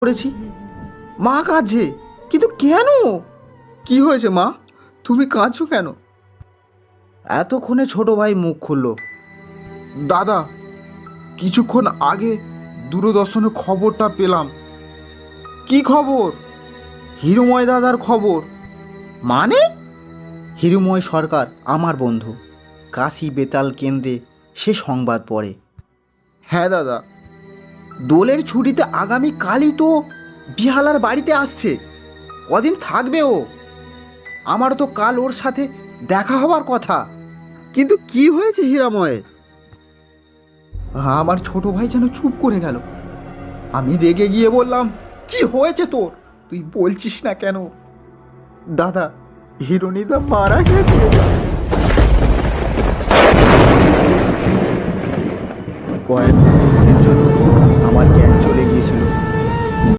করেছি। মা কাঁদছে, কিন্তু কেন? কি হয়েছে মা, তুমি কাঁদছো কেন? এতক্ষণে ছোট ভাই মুখ খুলল। দাদা, কিছুক্ষণ আগে দূরদর্শনে খবরটা পেলাম। কি খবর? হিরুময় দাদার খবর। মানে? হিরুময় সরকার আমার বন্ধু, কাশী বেতাল কেন্দ্রে সে সংবাদ পড়ে। হ্যাঁ দাদা, দোলের ছুটিতে আগামী কালই তো বিহালার বাড়িতে আসছে। কদিন থাকবে ও। আমার তো কাল ওর সাথে দেখা হবার কথা। কিন্তু কি হয়েছে হীরাময়ের? আমার ছোট ভাই যেন চুপ করে গেল। আমি রেগে গিয়ে বললাম, কি হয়েছে তোর, তুই বলছিস না কেন? দাদা, হিরণিদা মারা গেছে। কয়েক